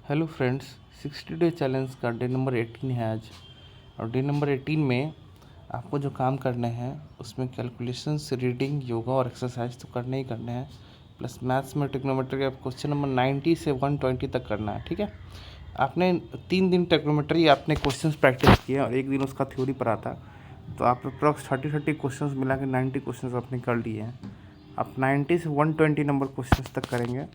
Hello friends, 60 day challenge का day number 18 है आज। और डे नंबर 18 में आपको जो काम करने हैं उसमें कैलकुलेशंस, रीडिंग, योगा और एक्सरसाइज तो करने ही करने हैं। प्लस मैथ्स में ट्रिग्नोमेट्री का क्वेश्चन नंबर 90 से 120 तक करना है। ठीक है, आपने 3 दिन ट्रिग्नोमेट्री आपने क्वेश्चंस प्रैक्टिस किए और एक दिन उसका थ्योरी पढ़ा था, तो आप अप्रॉक्स 30 क्वेश्चंस मिला के 90 क्वेश्चंस आपने कर लिए हैं। आप 90 से 120 नंबर क्वेश्चंस तक करेंगे।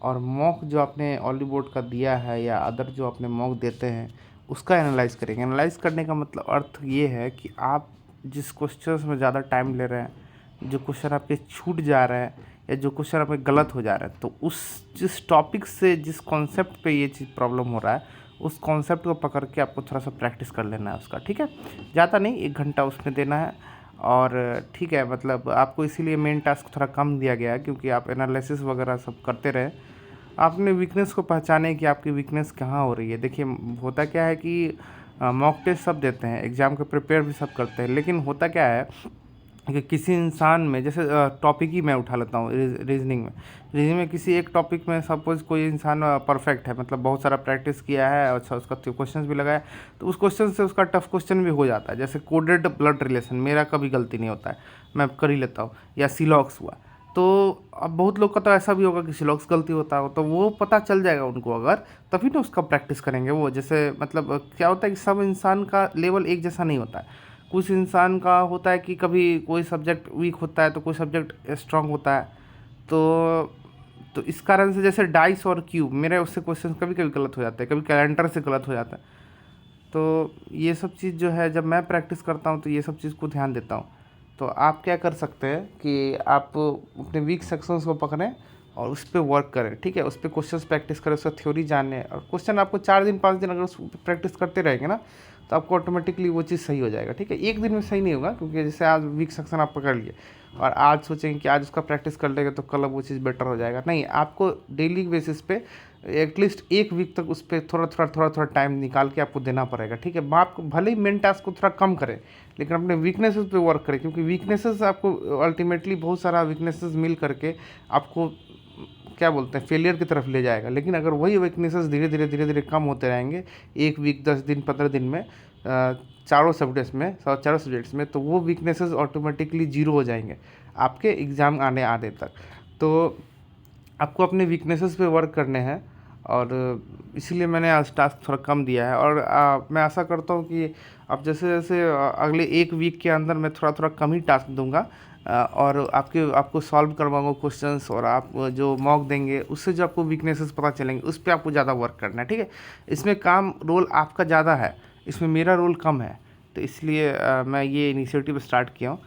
और मॉक जो आपने ऑली बोर्ड का दिया है या अदर जो आपने मॉक देते हैं उसका एनालाइज करेंगे। एनालाइज करने का मतलब अर्थ ये है कि आप जिस क्वेश्चंस में ज़्यादा टाइम ले रहे हैं, जो क्वेश्चन आपके छूट जा रहे हैं या जो क्वेश्चन आपके गलत हो जा रहा है, तो उस जिस टॉपिक से जिस कॉन्सेप्ट पे ये चीज़ प्रॉब्लम हो रहा है उस कॉन्सेप्ट को पकड़ के आपको थोड़ा सा प्रैक्टिस कर लेना है उसका। ठीक है, ज़्यादा नहीं, 1 घंटा उसमें देना है। और ठीक है, मतलब आपको इसीलिए मेन टास्क थोड़ा कम दिया गया है क्योंकि आप एनालिसिस वगैरह सब करते रहे। आपने वीकनेस को पहचाने कि आपकी वीकनेस कहाँ हो रही है। देखिए, होता क्या है कि मॉक टेस्ट सब देते हैं, एग्ज़ाम को प्रिपेयर भी सब करते हैं, लेकिन होता क्या है कि किसी इंसान में, जैसे टॉपिक ही मैं उठा लेता हूँ, रीजनिंग में किसी एक टॉपिक में सपोज कोई इंसान परफेक्ट है, मतलब बहुत सारा प्रैक्टिस किया है, अच्छा उसका क्वेश्चन भी लगाया, तो उस क्वेश्चन से उसका टफ क्वेश्चन भी हो जाता है। जैसे कोडेड ब्लड रिलेशन, मेरा कभी गलती नहीं होता है, मैं कर ही लेता हूँ। या सिलॉक्स हुआ, तो अब बहुत लोग का तो ऐसा भी होगा कि सिलॉक्स गलती होता हो, तो वो पता चल जाएगा उनको अगर, तभी तो उसका प्रैक्टिस करेंगे वो। जैसे मतलब क्या होता है कि सब इंसान का लेवल एक जैसा नहीं होता है। कुछ इंसान का होता है कि कभी कोई सब्जेक्ट वीक होता है तो कोई सब्जेक्ट स्ट्रांग होता है। तो इस कारण से जैसे डाइस और क्यूब, मेरे उससे क्वेश्चन कभी कभी गलत हो जाते हैं, कभी कैलेंडर से गलत हो जाता है। तो ये सब चीज़ जो है, जब मैं प्रैक्टिस करता हूँ तो ये सब चीज़ को ध्यान देता हूँ। तो आप क्या कर सकते हैं कि आप अपने वीक सेक्शंस को पकड़ें और उस पर वर्क करें। ठीक है, उस पर क्वेश्चंस प्रैक्टिस करें, उसका थ्योरी जानें। और क्वेश्चन आपको 4 दिन 5 दिन अगर उस पर प्रैक्टिस करते रहेंगे ना, तो आपको ऑटोमेटिकली वो चीज़ सही हो जाएगा। ठीक है, एक दिन में सही नहीं होगा, क्योंकि जैसे आज वीक सेक्शन आप पकड़ लिए और आज सोचेंगे कि आज उसका प्रैक्टिस कर लेंगे तो कल वो चीज़ बेटर हो जाएगा। नहीं, आपको डेली बेसिस पे एटलीस्ट 1 वीक तक उस पर थोड़ा टाइम निकाल के आपको देना पड़ेगा। ठीक है, आप भले ही मेन टास्क को थोड़ा कम करें, लेकिन अपने वीकनेसेस पे वर्क करें, क्योंकि वीकनेसेस आपको अल्टीमेटली बहुत सारा वीकनेसेस मिल करके आपको क्या बोलते हैं, फेलियर की तरफ ले जाएगा। लेकिन अगर वही वीकनेसेस धीरे धीरे कम होते रहेंगे 1 वीक, 10 दिन, 15 दिन में, चारों सब्जेक्ट्स में, तो वो वीकनेसेस ऑटोमेटिकली जीरो हो जाएंगे आपके एग्ज़ाम आने तक। तो आपको अपने वीकनेसेस पे वर्क करने हैं, और इसीलिए मैंने आज टास्क थोड़ा कम दिया है। और मैं आशा करता हूँ कि अब जैसे जैसे अगले 1 वीक के अंदर मैं थोड़ा कम ही टास्क दूंगा, और आपको सॉल्व करवाऊंगा क्वेश्चंस, और आप जो मॉक देंगे उससे जो आपको वीकनेसेस पता चलेंगे उस पर आपको ज़्यादा वर्क करना है। ठीक है, इसमें काम रोल आपका ज़्यादा है, इसमें मेरा रोल कम है, तो इसलिए मैं ये इनिशिएटिव स्टार्ट किया हूँ।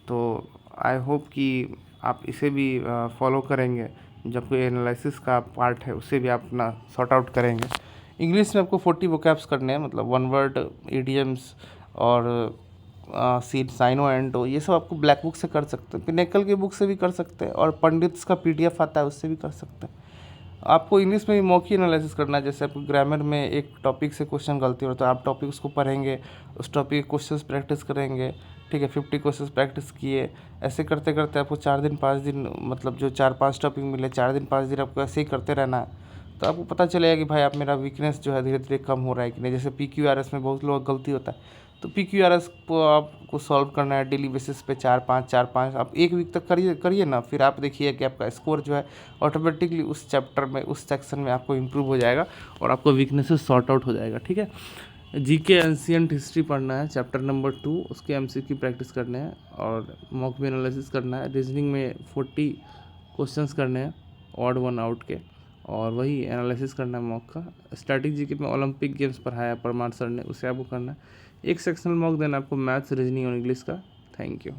तो आई होप कि आप इसे भी फॉलो करेंगे। जब कोई एनालिसिस का पार्ट है उसे भी आप अपना सॉर्ट आउट करेंगे। इंग्लिश में आपको 40 वोकैब्स करने हैं, मतलब 1 वर्ड, इडियम्स और सीड, साइनो एंडो, ये सब आपको ब्लैक बुक से कर सकते हैं, पिनेकल की बुक से भी कर सकते हैं, और पंडित्स का PDF आता है उससे भी कर सकते हैं। आपको इंग्लिश में भी मौखिक एनालिसिस करना है। जैसे आपको ग्रामर में एक टॉपिक से क्वेश्चन गलती हो तो आप टॉपिक उसको पढ़ेंगे, उस टॉपिक के क्वेश्चंस प्रैक्टिस करेंगे। ठीक है, 50 क्वेश्चंस प्रैक्टिस किए। ऐसे करते करते आपको 4 दिन 5 दिन, मतलब जो 4-5 टॉपिक मिले, 4 दिन 5 दिन आपको ऐसे ही करते रहना है। तो आपको पता चलेगा कि भाई आप, मेरा वीकनेस जो है धीरे धीरे कम हो रहा है कि नहीं। जैसे PQRS में बहुत लोग गलती होता है, तो PQRS को आपको सॉल्व करना है डेली बेसिस पे, 4-5 आप 1 वीक तक करिए करिए ना, फिर आप देखिए कि आपका स्कोर जो है ऑटोमेटिकली उस चैप्टर में, उस सेक्शन में आपको इम्प्रूव हो जाएगा और आपको वीकनेसेस सॉर्ट आउट हो जाएगा। ठीक है, GK एंशिएंट हिस्ट्री पढ़ना है, चैप्टर नंबर 2, उसके MCQ प्रैक्टिस करने हैं और मॉक भी एनालिसिस करना है। रीजनिंग में 40 क्वेश्चंस करने हैं, ऑड वन आउट के, और वही एनालिसिस करना है मॉक का। स्टैटिक GK में ओलंपिक गेम्स पढ़ाया परमार सर ने, उसे आपको करना है। एक सेक्शनल मॉक देना आपको मैथ्स, रीजनिंग और इंग्लिश का। Thank you.